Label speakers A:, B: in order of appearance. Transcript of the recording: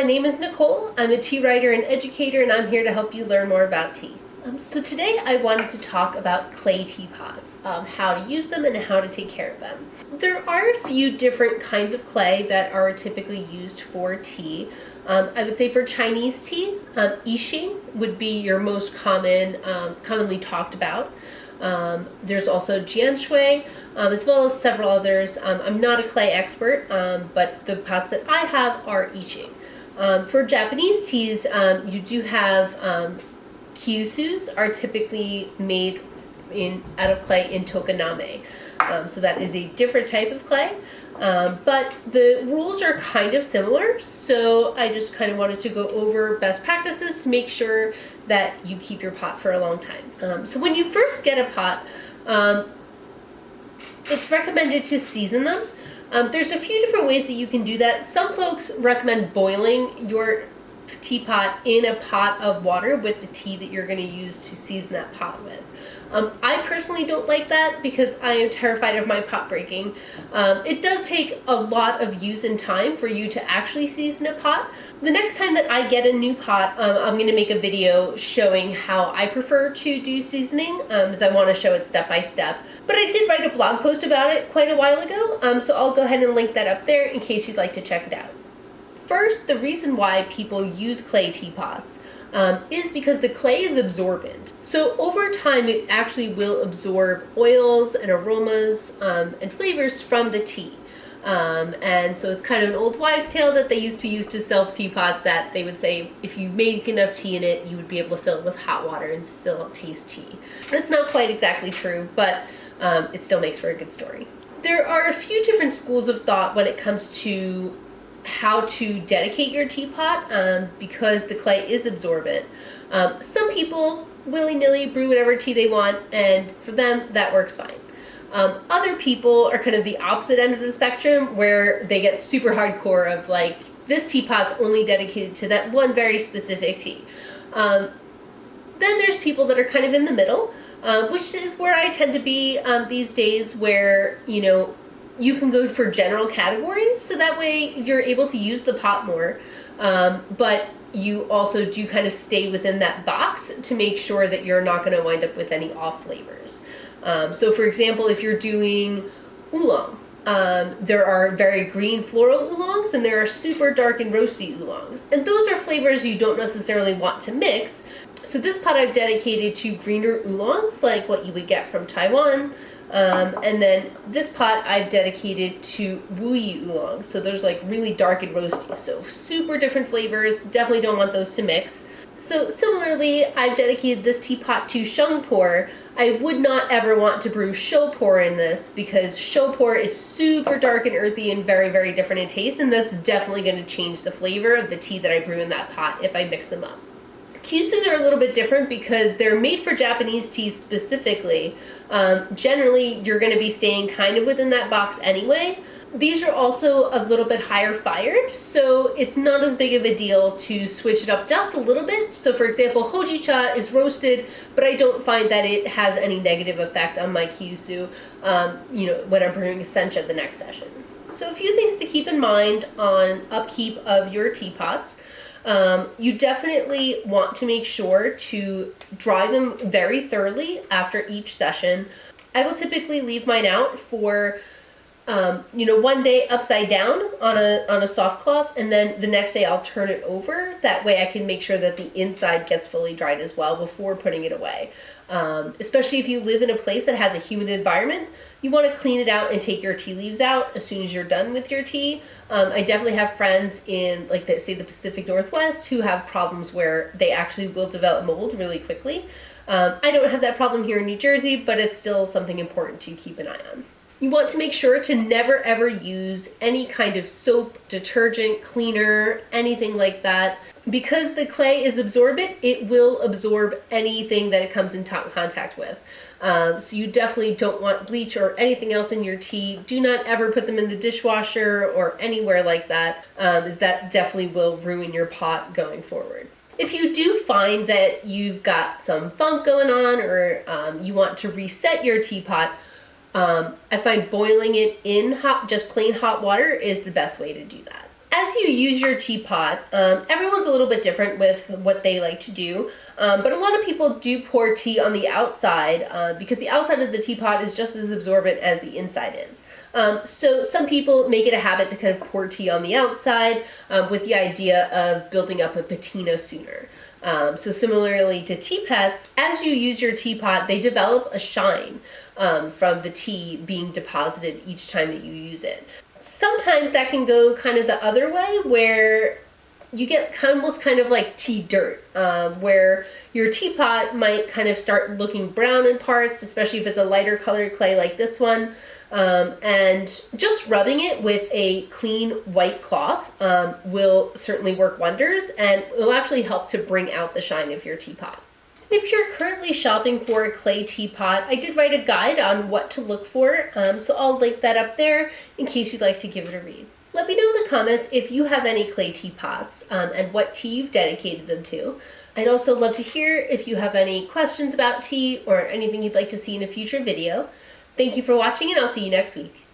A: name is Nicole. I'm a tea writer and educator, and I'm here to help you learn more about tea. So today I wanted to talk about clay teapots, how to use them and how to take care of them. There are a few different kinds of clay that are typically used for tea. I would say for Chinese tea, Yixing would be your most commonly talked about. There's also Jianshui, as well as several others. I'm not a clay expert, but the pots that I have are Yixing. For Japanese teas, you do have kyusus are typically made out of clay in tokoname. So that is a different type of clay. But the rules are kind of similar, so I just kind of wanted to go over best practices to make sure that you keep your pot for a long time. So when you first get a pot, it's recommended to season them. There's a few different ways that you can do that. Some folks recommend boiling your teapot in a pot of water with the tea that you're going to use to season that pot with. I personally don't like that because I am terrified of my pot breaking. It does take a lot of use and time for you to actually season a pot. The next time that I get a new pot, I'm going to make a video showing how I prefer to do seasoning, as I want to show it step by step. But I did write a blog post about it quite a while ago, so I'll go ahead and link that up there in case you'd like to check it out. First, the reason why people use clay teapots is because the clay is absorbent. So over time, it actually will absorb oils and aromas and flavors from the tea. And so it's kind of an old wives' tale that they used to use to sell teapots, that they would say if you make enough tea in it, you would be able to fill it with hot water and still taste tea. That's not quite exactly true, but it still makes for a good story. There are a few different schools of thought when it comes to how to dedicate your teapot because the clay is absorbent. Some people willy-nilly brew whatever tea they want, and for them that works fine. Other people are kind of the opposite end of the spectrum, where they get super hardcore of like, this teapot's only dedicated to that one very specific tea. Then there's people that are kind of in the middle, which is where I tend to be these days, where, you know, you can go for general categories, so that way you're able to use the pot more, but you also do kind of stay within that box to make sure that you're not going to wind up with any off flavors. So for example, if you're doing oolong, there are very green floral oolongs and there are super dark and roasty oolongs, and those are flavors you don't necessarily want to mix. So this pot I've dedicated to greener oolongs, like what you would get from Taiwan. And then this pot I've dedicated to Wuyi oolong. So there's like really dark and roasty, so super different flavors. Definitely don't want those to mix. So similarly, I've dedicated this teapot to sheng pour. I would not ever want to brew shou pour in this, because shou pour is super dark and earthy and very, very different in taste, and that's definitely going to change the flavor of the tea that I brew in that pot if I mix them up. Kyusus are a little bit different because they're made for Japanese teas specifically. Generally, you're going to be staying kind of within that box anyway. These are also a little bit higher fired, so it's not as big of a deal to switch it up just a little bit. So for example, hojicha is roasted, but I don't find that it has any negative effect on my kyusu, when I'm brewing a sencha the next session. So a few things to keep in mind on upkeep of your teapots. You definitely want to make sure to dry them very thoroughly after each session. I will typically leave mine out for, one day upside down on a soft cloth, and then the next day I'll turn it over. That way I can make sure that the inside gets fully dried as well before putting it away. Especially if you live in a place that has a humid environment, you want to clean it out and take your tea leaves out as soon as you're done with your tea. I definitely have friends in, like, the Pacific Northwest who have problems where they actually will develop mold really quickly. I don't have that problem here in New Jersey, but it's still something important to keep an eye on. You want to make sure to never ever use any kind of soap, detergent, cleaner, anything like that. Because the clay is absorbent, it will absorb anything that it comes in contact with. So you definitely don't want bleach or anything else in your tea. Do not ever put them in the dishwasher or anywhere like that, as that definitely will ruin your pot going forward. If you do find that you've got some funk going on, or you want to reset your teapot, I find boiling it in just plain hot water is the best way to do that. as you use your teapot, everyone's a little bit different with what they like to do, but a lot of people do pour tea on the outside because the outside of the teapot is just as absorbent as the inside is. So some people make it a habit to kind of pour tea on the outside with the idea of building up a patina sooner. So similarly to teapots, as you use your teapot, they develop a shine from the tea being deposited each time that you use it. Sometimes that can go kind of the other way, where you get almost kind of like tea dirt, where your teapot might kind of start looking brown in parts, especially if it's a lighter colored clay like this one. And just rubbing it with a clean white cloth will certainly work wonders, and it will actually help to bring out the shine of your teapot. If you're currently shopping for a clay teapot, I did write a guide on what to look for, so I'll link that up there in case you'd like to give it a read. Let me know in the comments if you have any clay teapots and what tea you've dedicated them to. I'd also love to hear if you have any questions about tea or anything you'd like to see in a future video. Thank you for watching, and I'll see you next week.